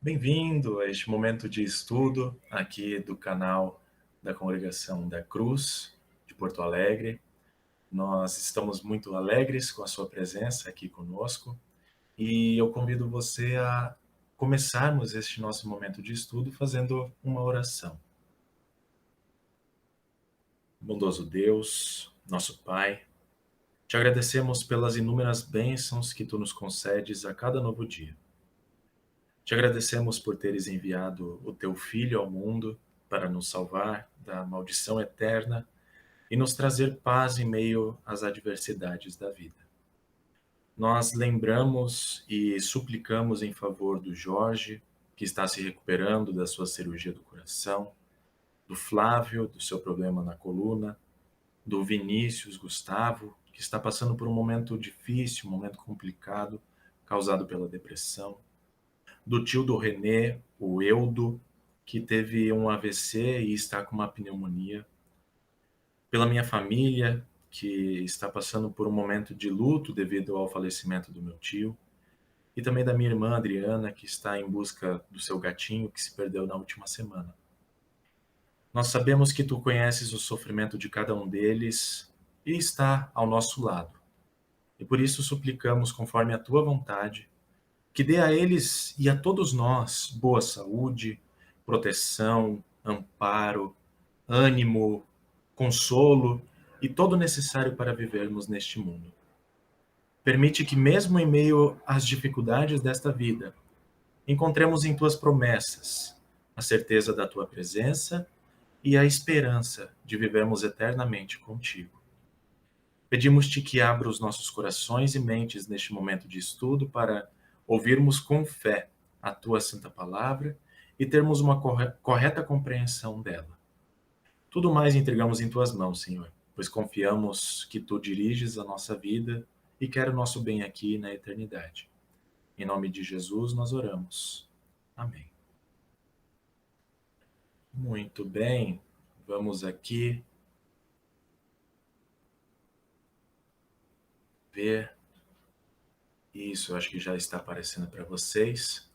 Bem-vindo a este momento de estudo aqui do canal da Congregação da Cruz de Porto Alegre. Nós estamos muito alegres com a sua presença aqui conosco e eu convido você a começarmos este nosso momento de estudo fazendo uma oração. Bondoso Deus, nosso Pai, te agradecemos pelas inúmeras bênçãos que tu nos concedes a cada novo dia. Te agradecemos por teres enviado o teu Filho ao mundo para nos salvar da maldição eterna e nos trazer paz em meio às adversidades da vida. Nós lembramos e suplicamos em favor do Jorge, que está se recuperando da sua cirurgia do coração, do Flávio, do seu problema na coluna, do Vinícius Gustavo, que está passando por um momento difícil, um momento complicado, causado pela depressão, do tio do Renê, o Eudo, que teve um AVC e está com uma pneumonia, pela minha família, que está passando por um momento de luto devido ao falecimento do meu tio, e também da minha irmã Adriana, que está em busca do seu gatinho que se perdeu na última semana. Nós sabemos que tu conheces o sofrimento de cada um deles e está ao nosso lado. E por isso suplicamos, conforme a tua vontade, que dê a eles e a todos nós boa saúde, proteção, amparo, ânimo, consolo e todo o necessário para vivermos neste mundo. Permite que, mesmo em meio às dificuldades desta vida, encontremos em tuas promessas a certeza da tua presença e a esperança de vivermos eternamente contigo. Pedimos-te que abra os nossos corações e mentes neste momento de estudo para ouvirmos com fé a tua santa palavra e termos uma correta compreensão dela. Tudo mais entregamos em tuas mãos, Senhor, pois confiamos que tu diriges a nossa vida e quer o nosso bem aqui na eternidade. Em nome de Jesus nós oramos. Amém. Muito bem, vamos aqui ver. Isso, acho que já está aparecendo para vocês.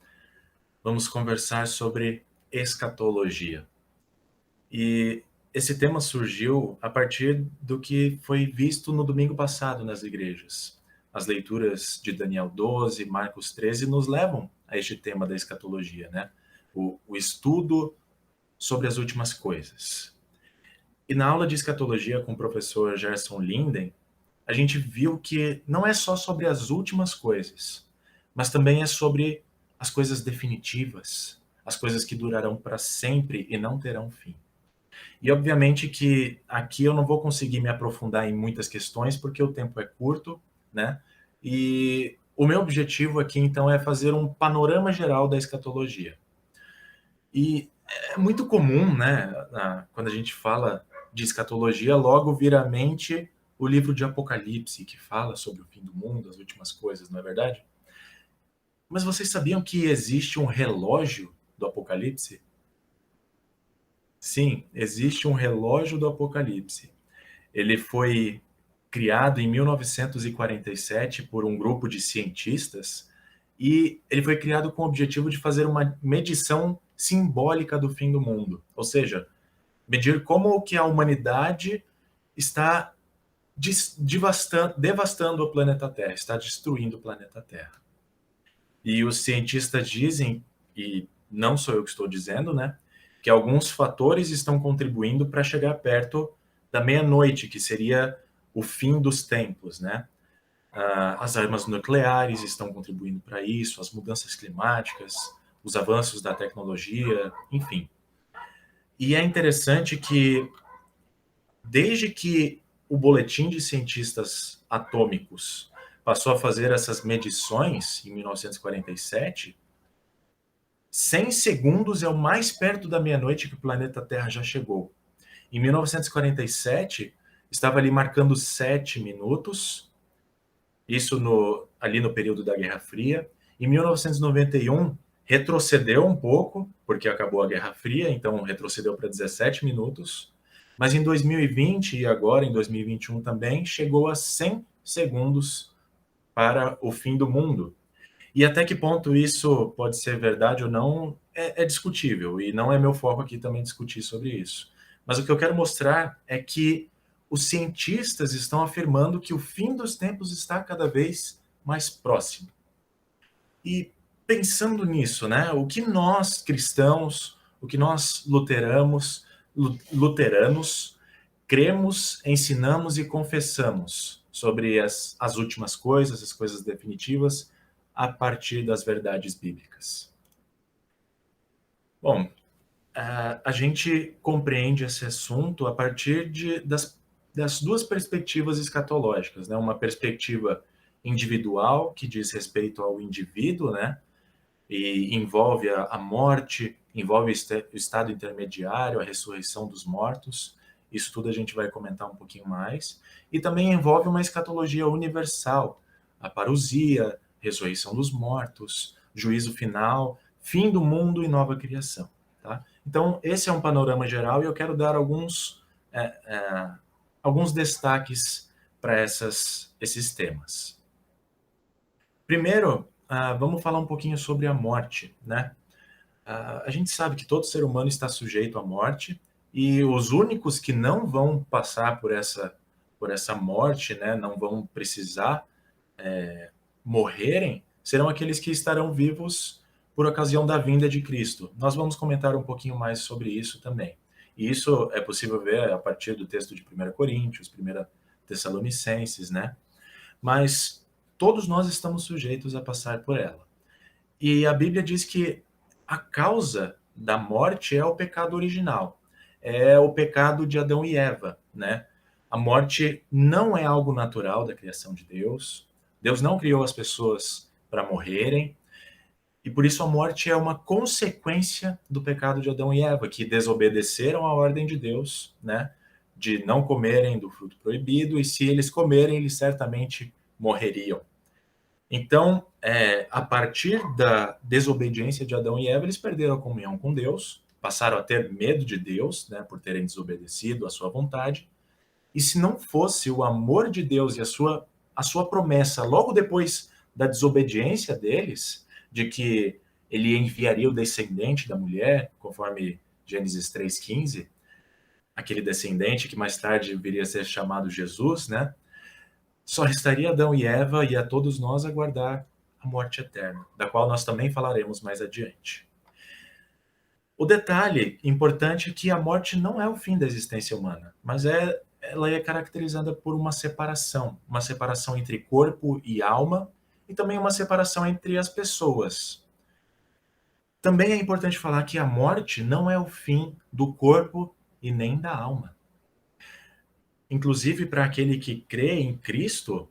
Vamos conversar sobre escatologia. E esse tema surgiu a partir do que foi visto no domingo passado nas igrejas. As leituras de Daniel 12, Marcos 13 nos levam a este tema da escatologia, né? O estudo sobre as últimas coisas. E na aula de escatologia com o professor Gerson Linden, a gente viu que não é só sobre as últimas coisas, mas também é sobre as coisas definitivas, as coisas que durarão para sempre e não terão fim. E obviamente que aqui eu não vou conseguir me aprofundar em muitas questões porque o tempo é curto, né? E o meu objetivo aqui então é fazer um panorama geral da escatologia. E é muito comum, né, quando a gente fala de escatologia, logo vir à mente o livro de Apocalipse, que fala sobre o fim do mundo, as últimas coisas, não é verdade? Mas vocês sabiam que existe um relógio do Apocalipse? Sim, existe um relógio do Apocalipse. Ele foi criado em 1947 por um grupo de cientistas e ele foi criado com o objetivo de fazer uma medição simbólica do fim do mundo, ou seja, medir como que a humanidade está devastando o planeta Terra, está destruindo o planeta Terra. E os cientistas dizem, e não sou eu que estou dizendo, né, que alguns fatores estão contribuindo para chegar perto da meia-noite, que seria o fim dos tempos, né? As armas nucleares estão contribuindo para isso, as mudanças climáticas, os avanços da tecnologia, enfim. E é interessante que, desde que o Boletim de Cientistas Atômicos passou a fazer essas medições, em 1947, 100 segundos é o mais perto da meia-noite que o planeta Terra já chegou. Em 1947, estava ali marcando 7 minutos, isso ali no período da Guerra Fria. Em 1991, retrocedeu um pouco, porque acabou a Guerra Fria, então retrocedeu para 17 minutos. Mas em 2020 e agora em 2021 também, chegou a 100 segundos para o fim do mundo. E até que ponto isso pode ser verdade ou não é discutível, e não é meu foco aqui também discutir sobre isso. Mas o que eu quero mostrar é que os cientistas estão afirmando que o fim dos tempos está cada vez mais próximo. E pensando nisso, né, o que nós cristãos, o que nós luteranos cremos, ensinamos e confessamos sobre as últimas coisas, as coisas definitivas, a partir das verdades bíblicas. Bom, a gente compreende esse assunto a partir das duas perspectivas escatológicas, né? Uma perspectiva individual, que diz respeito ao indivíduo, né? E envolve a morte, envolve o estado intermediário, a ressurreição dos mortos. Isso tudo a gente vai comentar um pouquinho mais. E também envolve uma escatologia universal, a parousia, ressurreição dos mortos, juízo final, fim do mundo e nova criação. Tá? Então, esse é um panorama geral e eu quero dar é, é, alguns destaques para esses temas. Primeiro, vamos falar um pouquinho sobre a morte, né? A gente sabe que todo ser humano está sujeito à morte e os únicos que não vão passar por essa morte, né, não vão precisar morrerem, serão aqueles que estarão vivos por ocasião da vinda de Cristo. Nós vamos comentar um pouquinho mais sobre isso também. E isso é possível ver a partir do texto de 1 Coríntios, 1 Tessalonicenses, né? Mas todos nós estamos sujeitos a passar por ela. E a Bíblia diz que a causa da morte é o pecado original, é o pecado de Adão e Eva, né? A morte não é algo natural da criação de Deus. Deus não criou as pessoas para morrerem, e por isso a morte é uma consequência do pecado de Adão e Eva, que desobedeceram a ordem de Deus, né? De não comerem do fruto proibido, e se eles comerem, eles certamente morreriam. Então, a partir da desobediência de Adão e Eva, eles perderam a comunhão com Deus, passaram a ter medo de Deus, né, por terem desobedecido à sua vontade. E se não fosse o amor de Deus e a sua promessa, logo depois da desobediência deles, de que ele enviaria o descendente da mulher, conforme Gênesis 3,15, aquele descendente que mais tarde viria a ser chamado Jesus, né? Só restaria Adão e Eva e a todos nós aguardar a morte eterna, da qual nós também falaremos mais adiante. O detalhe importante é que a morte não é o fim da existência humana, mas ela é caracterizada por uma separação entre corpo e alma, e também uma separação entre as pessoas. Também é importante falar que a morte não é o fim do corpo e nem da alma. Inclusive, para aquele que crê em Cristo,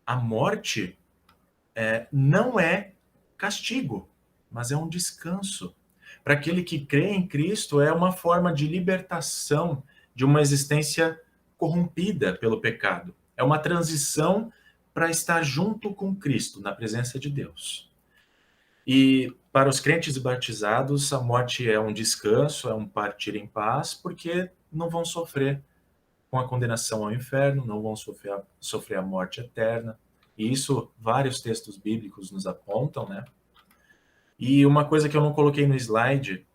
a morte não é castigo, mas é um descanso. Para aquele que crê em Cristo, é uma forma de libertação de uma existência corrompida pelo pecado. É uma transição para estar junto com Cristo, na presença de Deus. E para os crentes batizados, a morte é um descanso, é um partir em paz, porque não vão sofrer com a condenação ao inferno, não vão sofrer a morte eterna. E isso vários textos bíblicos nos apontam, né? E uma coisa que eu não coloquei no slide,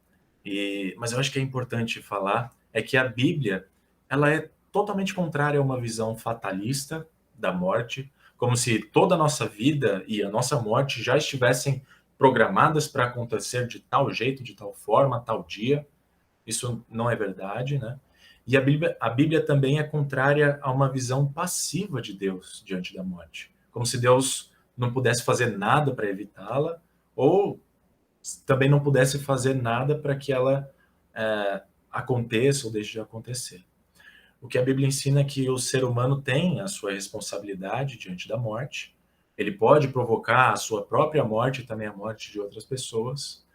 mas eu acho que é importante falar, é que a Bíblia, ela é totalmente contrária a uma visão fatalista da morte, como se toda a nossa vida e a nossa morte já estivessem programadas para acontecer de tal jeito, de tal forma, tal dia. Isso não é verdade, né? E a Bíblia também é contrária a uma visão passiva de Deus diante da morte, como se Deus não pudesse fazer nada para evitá-la, ou também não pudesse fazer nada para que ela aconteça ou deixe de acontecer. O que a Bíblia ensina é que o ser humano tem a sua responsabilidade diante da morte, ele pode provocar a sua própria morte e também a morte de outras pessoas,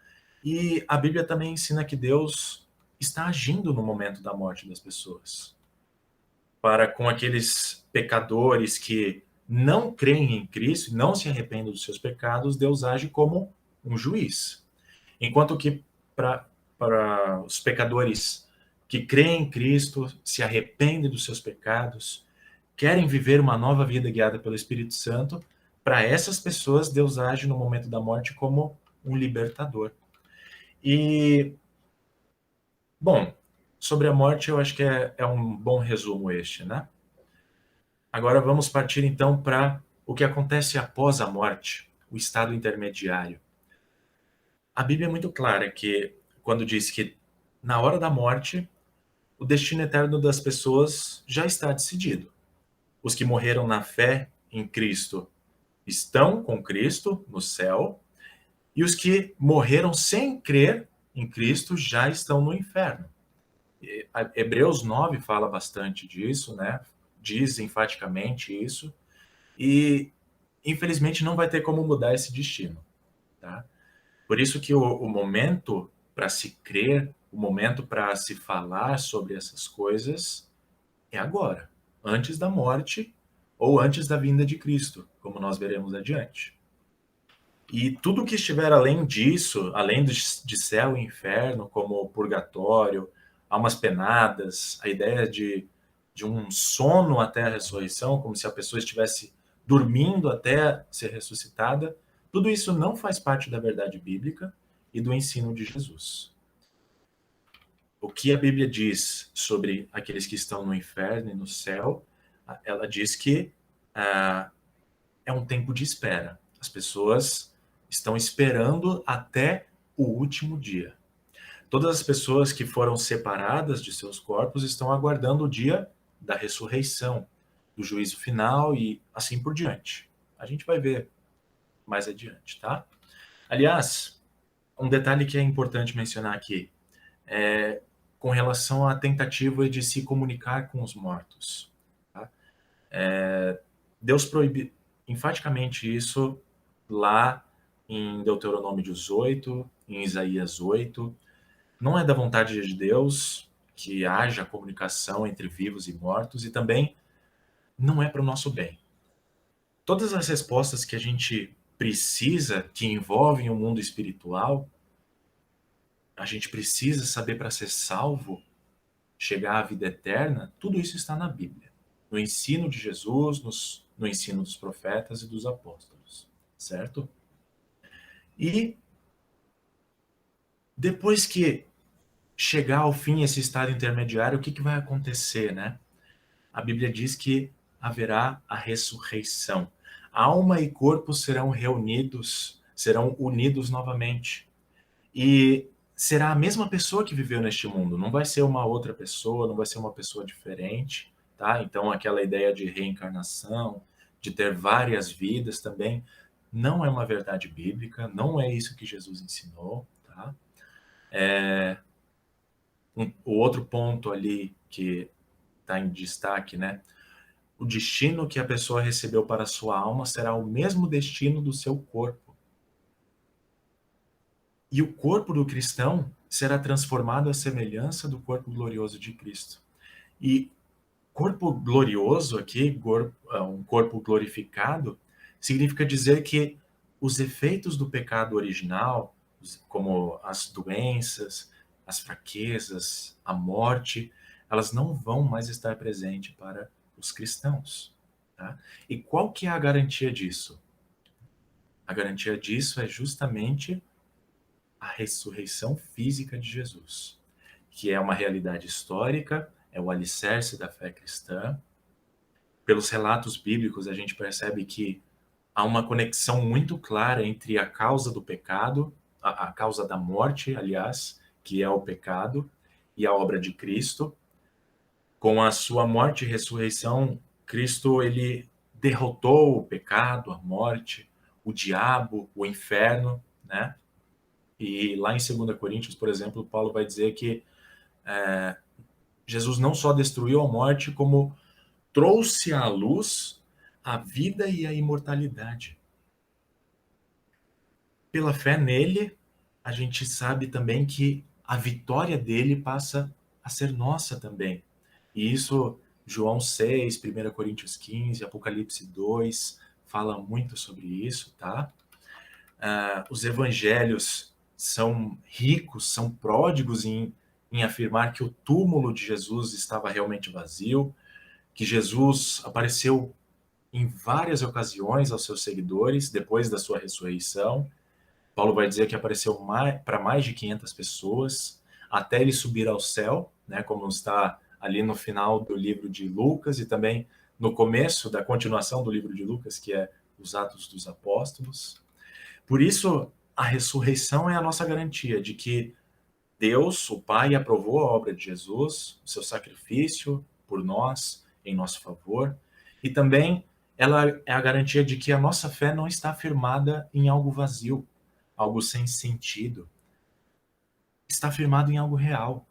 e a Bíblia também ensina que Deus está agindo no momento da morte das pessoas. Para com aqueles pecadores que não creem em Cristo e não se arrependem dos seus pecados, Deus age como um juiz. Enquanto que para os pecadores que creem em Cristo, se arrependem dos seus pecados, querem viver uma nova vida guiada pelo Espírito Santo, para essas pessoas, Deus age no momento da morte como um libertador. E, bom, sobre a morte, eu acho que é um bom resumo este, né? Agora vamos partir então para o que acontece após a morte, o estado intermediário. A Bíblia é muito clara que, quando diz que na hora da morte, o destino eterno das pessoas já está decidido. Os que morreram na fé em Cristo estão com Cristo no céu, e os que morreram sem crer em Cristo já estão no inferno. Hebreus 9 fala bastante disso, né? Diz enfaticamente isso, e infelizmente não vai ter como mudar esse destino, tá? Por isso que o momento para se crer, o momento para se falar sobre essas coisas é agora, antes da morte ou antes da vinda de Cristo, como nós veremos adiante. E tudo que estiver além disso, além de céu e inferno, como o purgatório, almas penadas, a ideia de um sono até a ressurreição, como se a pessoa estivesse dormindo até ser ressuscitada, tudo isso não faz parte da verdade bíblica e do ensino de Jesus. O que a Bíblia diz sobre aqueles que estão no inferno e no céu, ela diz que é um tempo de espera. As pessoas estão esperando até o último dia. Todas as pessoas que foram separadas de seus corpos estão aguardando o dia da ressurreição, do juízo final e assim por diante. A gente vai ver mais adiante, tá? Aliás, um detalhe que é importante mencionar aqui é com relação à tentativa de se comunicar com os mortos. Tá? Deus proíbe enfaticamente isso lá em Deuteronômio 18, em Isaías 8. Não é da vontade de Deus que haja comunicação entre vivos e mortos e também não é para o nosso bem. Todas as respostas que a gente precisa, que envolvem o mundo espiritual, a gente precisa saber para ser salvo, chegar à vida eterna, tudo isso está na Bíblia. No ensino de Jesus, no ensino dos profetas e dos apóstolos, certo? E depois que chegar ao fim esse estado intermediário, o que vai acontecer, né? A Bíblia diz que haverá a ressurreição. Alma e corpo serão reunidos, serão unidos novamente. E será a mesma pessoa que viveu neste mundo, não vai ser uma outra pessoa, não vai ser uma pessoa diferente, tá? Então aquela ideia de reencarnação, de ter várias vidas também, não é uma verdade bíblica, não é isso que Jesus ensinou, tá? O outro ponto ali que está em destaque, né? O destino que a pessoa recebeu para a sua alma será o mesmo destino do seu corpo. E o corpo do cristão será transformado à semelhança do corpo glorioso de Cristo. E corpo glorioso aqui, um corpo glorificado, significa dizer que os efeitos do pecado original, como as doenças, as fraquezas, a morte, elas não vão mais estar presentes para os cristãos. Tá? E qual que é a garantia disso? A garantia disso é justamente a ressurreição física de Jesus, que é uma realidade histórica, é o alicerce da fé cristã. Pelos relatos bíblicos, a gente percebe que há uma conexão muito clara entre a causa do pecado, a causa da morte, aliás, que é o pecado, e a obra de Cristo. Com a sua morte e ressurreição, Cristo ele derrotou o pecado, a morte, o diabo, o inferno, né? E lá em 2 Coríntios, por exemplo, Paulo vai dizer que Jesus não só destruiu a morte, como trouxe à luz a vida e a imortalidade. Pela fé nele, a gente sabe também que a vitória dele passa a ser nossa também. E isso, João 6, 1 Coríntios 15, Apocalipse 2, fala muito sobre isso, tá? Os evangelhos são ricos, são pródigos em afirmar que o túmulo de Jesus estava realmente vazio, que Jesus apareceu em várias ocasiões aos seus seguidores depois da sua ressurreição. Paulo vai dizer que apareceu para mais de 500 pessoas, até ele subir ao céu, né, como está ali no final do livro de Lucas e também no começo da continuação do livro de Lucas, que é os Atos dos Apóstolos. Por isso, a ressurreição é a nossa garantia de que Deus, o Pai, aprovou a obra de Jesus, o seu sacrifício por nós, em nosso favor, e também ela é a garantia de que a nossa fé não está firmada em algo vazio, algo sem sentido. Está firmado em algo real,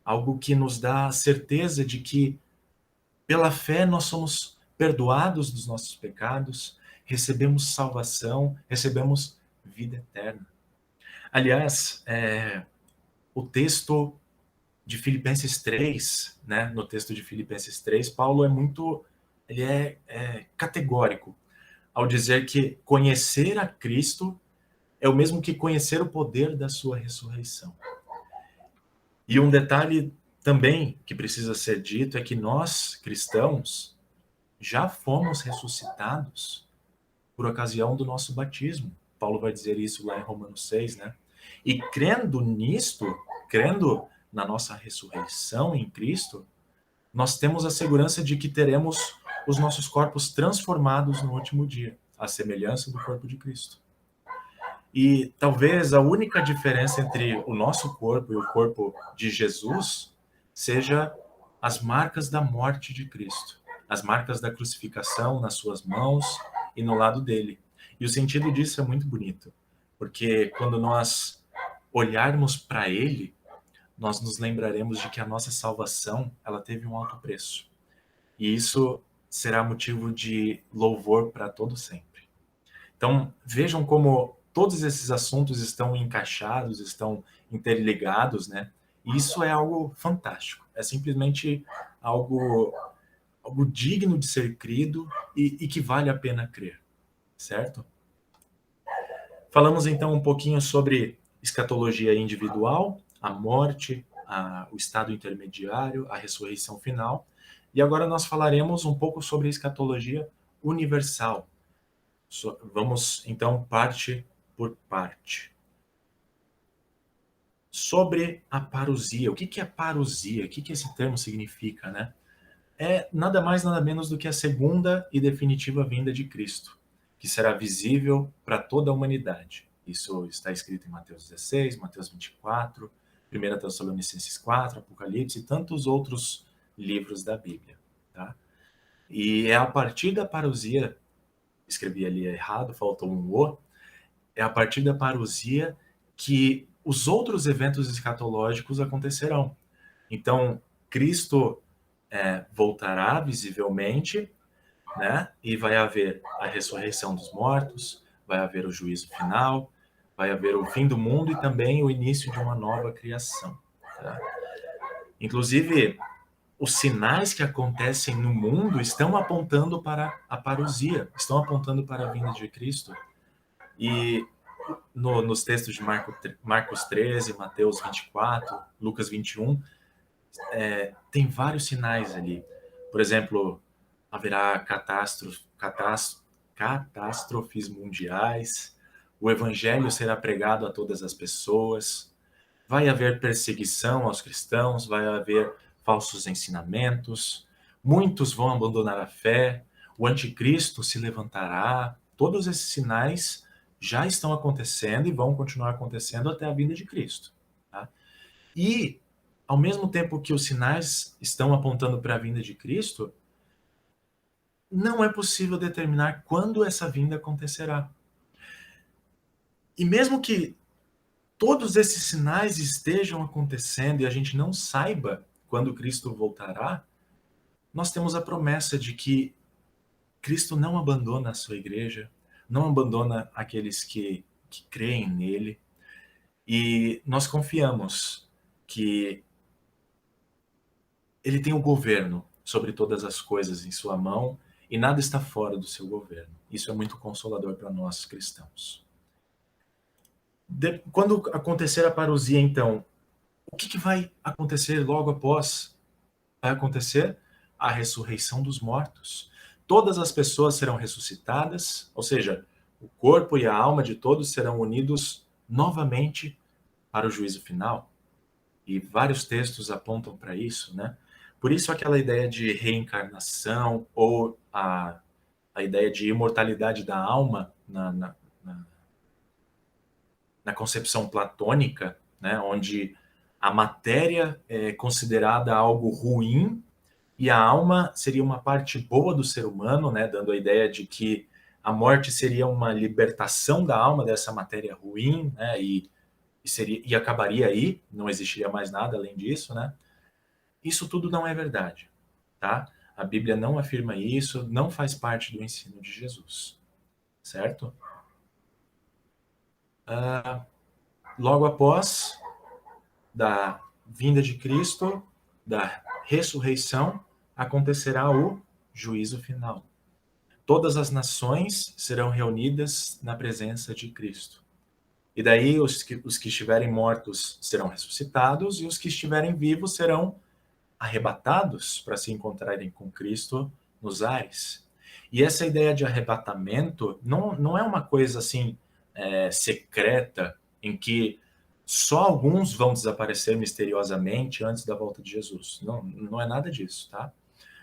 algo que nos dá a certeza de que, pela fé, nós somos perdoados dos nossos pecados, recebemos salvação, recebemos vida eterna. Aliás, o texto de Filipenses 3, né, no texto de Filipenses 3, Paulo ele é categórico ao dizer que conhecer a Cristo é o mesmo que conhecer o poder da sua ressurreição. E um detalhe também que precisa ser dito é que nós, cristãos, já fomos ressuscitados por ocasião do nosso batismo. Paulo vai dizer isso lá em Romanos 6, né? E crendo nisto, crendo na nossa ressurreição em Cristo, nós temos a segurança de que teremos os nossos corpos transformados no último dia, à semelhança do corpo de Cristo. E talvez a única diferença entre o nosso corpo e o corpo de Jesus seja as marcas da morte de Cristo, as marcas da crucificação nas suas mãos e no lado dele. E o sentido disso é muito bonito, porque quando nós olharmos para ele, nós nos lembraremos de que a nossa salvação, ela teve um alto preço. E isso será motivo de louvor para todo sempre. Então, vejam como todos esses assuntos estão encaixados, estão interligados, né? E isso é algo fantástico. É simplesmente algo digno de ser crido e que vale a pena crer, certo? Falamos então um pouquinho sobre escatologia individual, a morte, o estado intermediário, a ressurreição final. E agora nós falaremos um pouco sobre a escatologia universal. Vamos então parte por parte. Sobre a parousia. O que é parousia? O que esse termo significa, né? É nada mais, nada menos do que a segunda e definitiva vinda de Cristo, que será visível para toda a humanidade. Isso está escrito em Mateus 16, Mateus 24, 1 Tessalonicenses 4, Apocalipse e tantos outros livros da Bíblia. Tá? E é a partir da parousia, escrevi ali errado, faltou um O, é a partir da parousia que os outros eventos escatológicos acontecerão. Então, Cristo voltará visivelmente, né? E vai haver a ressurreição dos mortos, vai haver o juízo final, vai haver o fim do mundo e também o início de uma nova criação. Tá? Inclusive, os sinais que acontecem no mundo estão apontando para a parousia, estão apontando para a vinda de Cristo. E nos textos de Marcos 13, Mateus 24, Lucas 21, tem vários sinais ali. Por exemplo, haverá catástrofes mundiais, o evangelho será pregado a todas as pessoas, vai haver perseguição aos cristãos, vai haver falsos ensinamentos, muitos vão abandonar a fé, o anticristo se levantará. Todos esses sinais já estão acontecendo e vão continuar acontecendo até a vinda de Cristo. Tá? E, ao mesmo tempo que os sinais estão apontando para a vinda de Cristo, não é possível determinar quando essa vinda acontecerá. E mesmo que todos esses sinais estejam acontecendo e a gente não saiba quando Cristo voltará, nós temos a promessa de que Cristo não abandona a sua igreja, não abandona aqueles que creem nele, e nós confiamos que ele tem o governo sobre todas as coisas em sua mão e nada está fora do seu governo. Isso é muito consolador para nós cristãos. Quando acontecer a parousia, então, o que vai acontecer logo após? Vai acontecer a ressurreição dos mortos. todas as pessoas serão ressuscitadas, ou seja, o corpo e a alma de todos serão unidos novamente para o juízo final. E vários textos apontam para isso, né? Por isso aquela ideia de reencarnação ou a ideia de imortalidade da alma na concepção platônica, né? Onde a matéria é considerada algo ruim e a alma seria uma parte boa do ser humano, né? Dando a ideia de que a morte seria uma libertação da alma dessa matéria ruim, né? E acabaria aí, não existiria mais nada além disso, né? Isso tudo não é verdade, tá? A Bíblia não afirma isso, não faz parte do ensino de Jesus, certo? Logo após da vinda de Cristo, da ressurreição, acontecerá o juízo final. Todas as nações serão reunidas na presença de Cristo. E daí os que estiverem mortos serão ressuscitados e os que estiverem vivos serão arrebatados para se encontrarem com Cristo nos ares. E essa ideia de arrebatamento não é uma coisa assim secreta em que só alguns vão desaparecer misteriosamente antes da volta de Jesus. Não é nada disso, tá?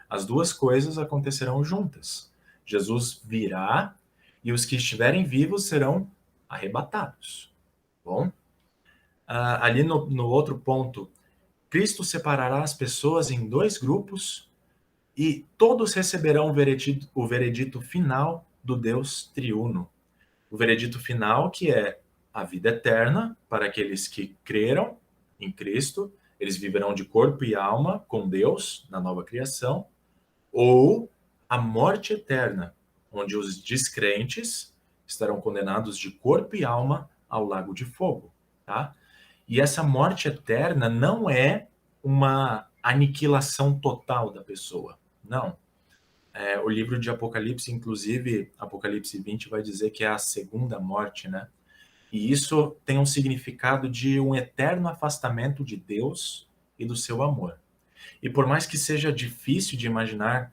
As duas coisas acontecerão juntas. Jesus virá e os que estiverem vivos serão arrebatados. Bom, ali no outro ponto, Cristo separará as pessoas em dois grupos e todos receberão o veredito final do Deus triuno. O veredito final que é a vida eterna para aqueles que creram em Cristo, eles viverão de corpo e alma com Deus na nova criação, ou a morte eterna, onde os descrentes estarão condenados de corpo e alma ao lago de fogo, tá? E essa morte eterna não é uma aniquilação total da pessoa. Não. O livro de Apocalipse, inclusive, Apocalipse 20, vai dizer que é a segunda morte, né? E isso tem um significado de um eterno afastamento de Deus e do seu amor. E por mais que seja difícil de imaginar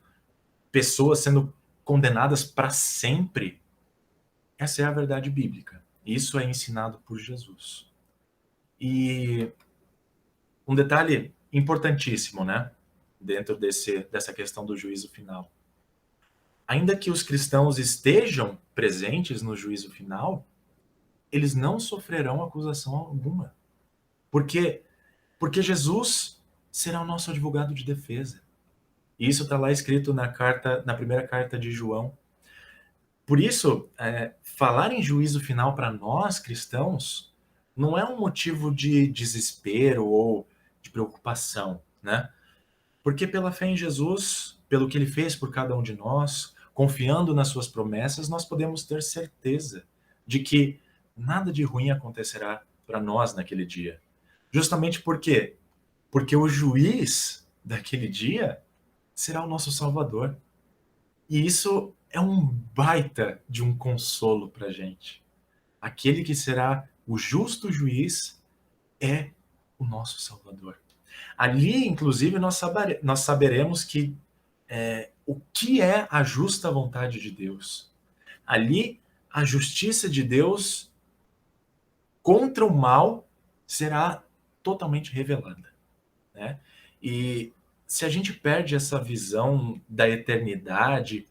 pessoas sendo condenadas para sempre, essa é a verdade bíblica. Isso é ensinado por Jesus. E um detalhe importantíssimo, né? Dentro dessa questão do juízo final. Ainda que os cristãos estejam presentes no juízo final, eles não sofrerão acusação alguma. Porque Jesus será o nosso advogado de defesa. E isso está lá escrito na primeira carta de João. Por isso, falar em juízo final para nós cristãos não é um motivo de desespero ou de preocupação, né? Porque pela fé em Jesus, pelo que ele fez por cada um de nós, confiando nas suas promessas, nós podemos ter certeza de que nada de ruim acontecerá para nós naquele dia. Justamente por quê? Porque o juiz daquele dia será o nosso Salvador. E isso é um baita de um consolo para a gente. Aquele que será o justo juiz é o nosso Salvador. Ali, inclusive, nós saberemos o que é a justa vontade de Deus. Ali, a justiça de Deus contra o mal será totalmente revelada, né? E se a gente perde essa visão da eternidade,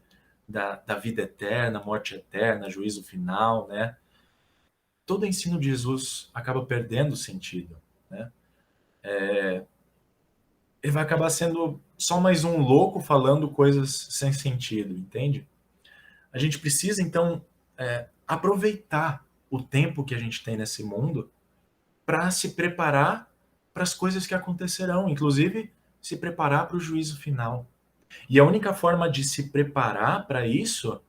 da vida eterna, morte eterna, juízo final, né? Todo o ensino de Jesus acaba perdendo sentido, né? Ele vai acabar sendo só mais um louco falando coisas sem sentido, entende? A gente precisa, então, aproveitar o tempo que a gente tem nesse mundo para se preparar para as coisas que acontecerão, inclusive se preparar para o juízo final. E a única forma de se preparar para isso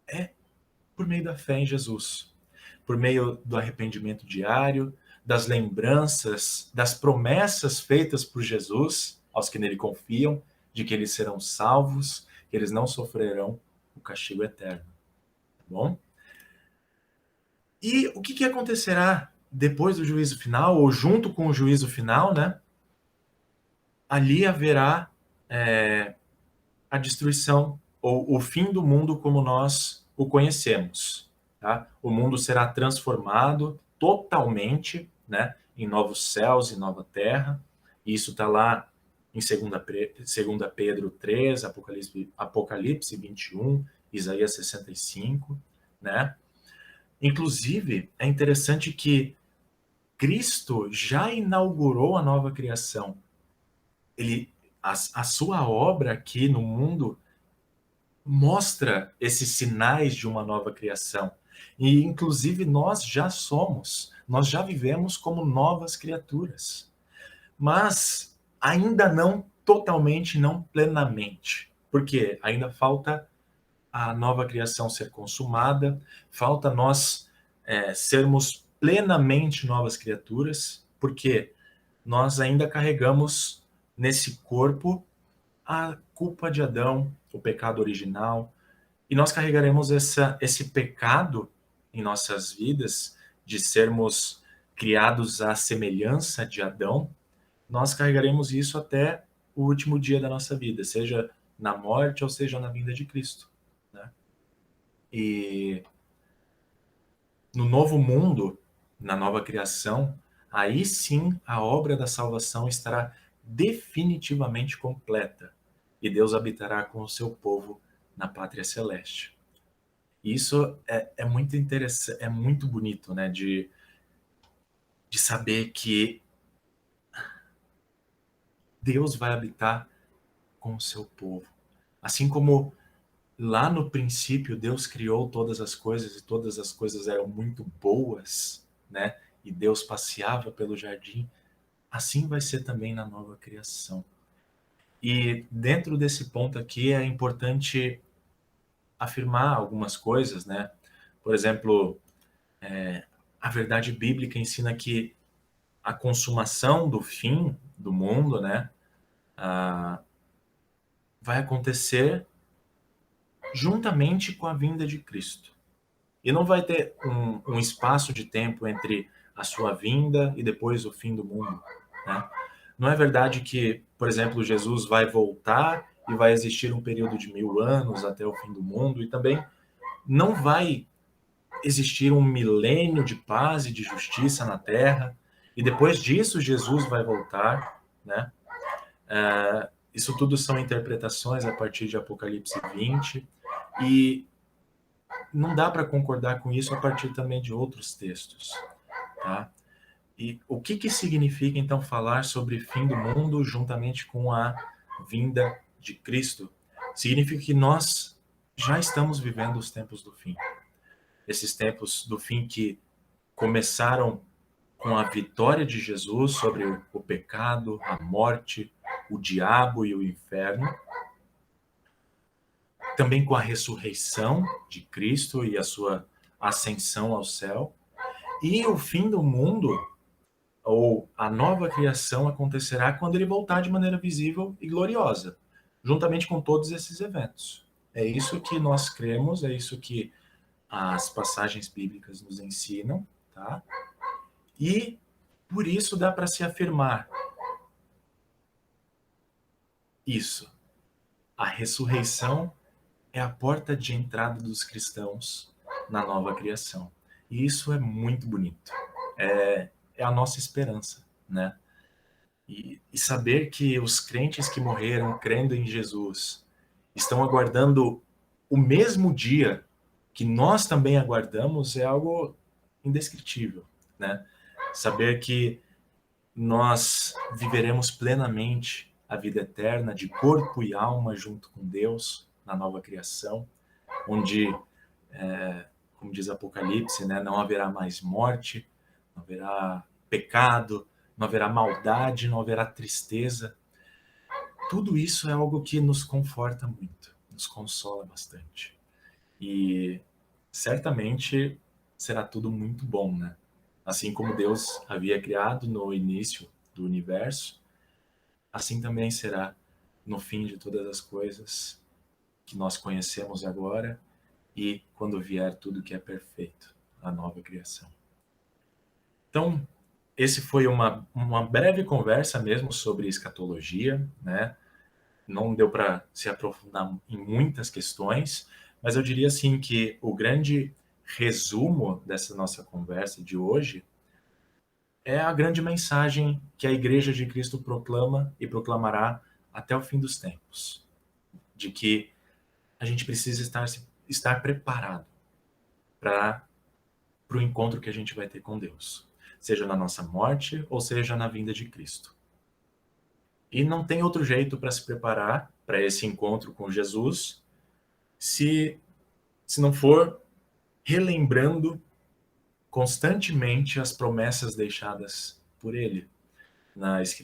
é por meio da fé em Jesus, por meio do arrependimento diário, das lembranças, das promessas feitas por Jesus aos que nele confiam, de que eles serão salvos, que eles não sofrerão o castigo eterno. Tá bom? E o que acontecerá depois do juízo final, ou junto com o juízo final, né? Ali haverá a destruição, ou o fim do mundo como nós o conhecemos, tá? O mundo será transformado totalmente, né, em novos céus e nova terra. Isso está lá em 2 Pedro 3, Apocalipse 21, Isaías 65, né? Inclusive, é interessante que Cristo já inaugurou a nova criação. Ele, a sua obra aqui no mundo mostra esses sinais de uma nova criação. E, inclusive, nós já vivemos como novas criaturas. Mas ainda não totalmente, não plenamente. Porque ainda falta a nova criação ser consumada, falta nós sermos plenamente novas criaturas, porque nós ainda carregamos nesse corpo a culpa de Adão, o pecado original, e nós carregaremos esse pecado em nossas vidas, de sermos criados à semelhança de Adão, nós carregaremos isso até o último dia da nossa vida, seja na morte ou seja na vinda de Cristo, né? E no novo mundo, na nova criação, aí sim a obra da salvação estará definitivamente completa e Deus habitará com o seu povo na pátria celeste. Isso é muito interessante, é muito bonito, né, de saber que Deus vai habitar com o seu povo. Assim como lá no princípio Deus criou todas as coisas e todas as coisas eram muito boas, né? E Deus passeava pelo jardim, assim vai ser também na nova criação. E dentro desse ponto aqui é importante afirmar algumas coisas, né? Por exemplo, a verdade bíblica ensina que a consumação do fim do mundo, né, vai acontecer juntamente com a vinda de Cristo. E não vai ter um espaço de tempo entre a sua vinda e depois o fim do mundo, né? Não é verdade que, por exemplo, Jesus vai voltar e vai existir um período de 1000 anos até o fim do mundo, e também não vai existir um milênio de paz e de justiça na Terra, e depois disso Jesus vai voltar, né? Isso tudo são interpretações a partir de Apocalipse 20, e não dá para concordar com isso a partir também de outros textos, tá? E o que que significa então falar sobre fim do mundo juntamente com a vinda de Cristo? Significa que nós já estamos vivendo os tempos do fim. Esses tempos do fim que começaram com a vitória de Jesus sobre o pecado, a morte, o diabo e o inferno, também com a ressurreição de Cristo e a sua ascensão ao céu, e o fim do mundo, ou a nova criação, acontecerá quando ele voltar de maneira visível e gloriosa, juntamente com todos esses eventos. É isso que nós cremos, é isso que as passagens bíblicas nos ensinam, tá? E por isso dá para se afirmar isso. A ressurreição é a porta de entrada dos cristãos na nova criação. E isso é muito bonito. É a nossa esperança, né? E saber que os crentes que morreram crendo em Jesus estão aguardando o mesmo dia que nós também aguardamos é algo indescritível, né? Saber que nós viveremos plenamente a vida eterna de corpo e alma junto com Deus na nova criação, onde, como diz Apocalipse, né, não haverá mais morte, não haverá pecado, não haverá maldade, não haverá tristeza. Tudo isso é algo que nos conforta muito, nos consola bastante. E certamente será tudo muito bom, né? Assim como Deus havia criado no início do universo, assim também será no fim de todas as coisas que nós conhecemos agora e quando vier tudo que é perfeito, a nova criação. Então, esse foi uma breve conversa mesmo sobre escatologia, né? não deu para se aprofundar em muitas questões, mas eu diria assim que o grande resumo dessa nossa conversa de hoje é a grande mensagem que a Igreja de Cristo proclama e proclamará até o fim dos tempos, de que a gente precisa estar preparado para o encontro que a gente vai ter com Deus, seja na nossa morte ou seja na vinda de Cristo. E não tem outro jeito para se preparar para esse encontro com Jesus se, se não for relembrando constantemente as promessas deixadas por Ele nas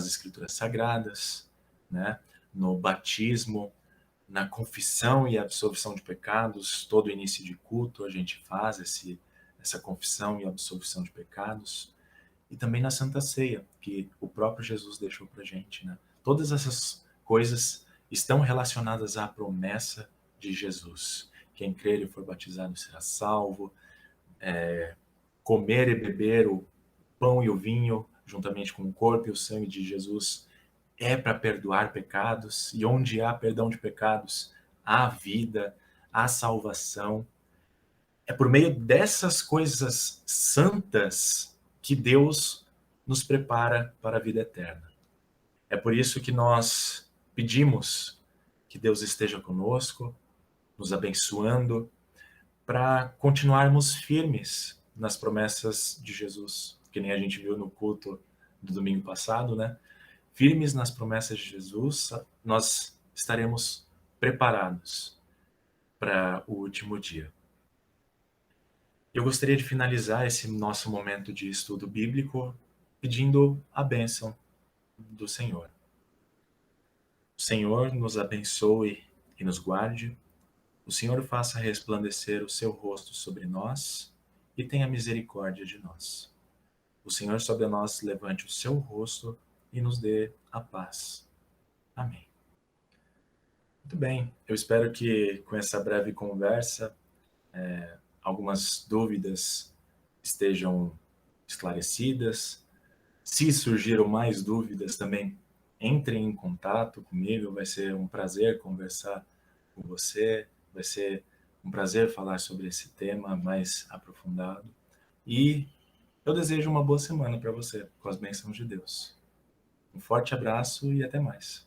escrituras sagradas, né? No batismo, na confissão e absolvição de pecados. Todo início de culto a gente faz essa confissão e absolvição de pecados. E também na Santa Ceia, que o próprio Jesus deixou para a gente. Né? Todas essas coisas estão relacionadas à promessa de Jesus. Quem crer e for batizado será salvo. Comer e beber o pão e o vinho, juntamente com o corpo e o sangue de Jesus, é para perdoar pecados. E onde há perdão de pecados, há vida, há salvação. É por meio dessas coisas santas que Deus nos prepara para a vida eterna. É por isso que nós pedimos que Deus esteja conosco, nos abençoando, para continuarmos firmes nas promessas de Jesus, que nem a gente viu no culto do domingo passado, né? Firmes nas promessas de Jesus, nós estaremos preparados para o último dia. Eu gostaria de finalizar esse nosso momento de estudo bíblico pedindo a bênção do Senhor. O Senhor nos abençoe e nos guarde. O Senhor faça resplandecer o seu rosto sobre nós e tenha misericórdia de nós. O Senhor sobre nós levante o seu rosto e nos dê a paz. Amém. Muito bem, eu espero que com essa breve conversa algumas dúvidas estejam esclarecidas. Se surgiram mais dúvidas também, entrem em contato comigo, vai ser um prazer conversar com você, vai ser um prazer falar sobre esse tema mais aprofundado. E eu desejo uma boa semana para você, com as bênçãos de Deus. Um forte abraço e até mais.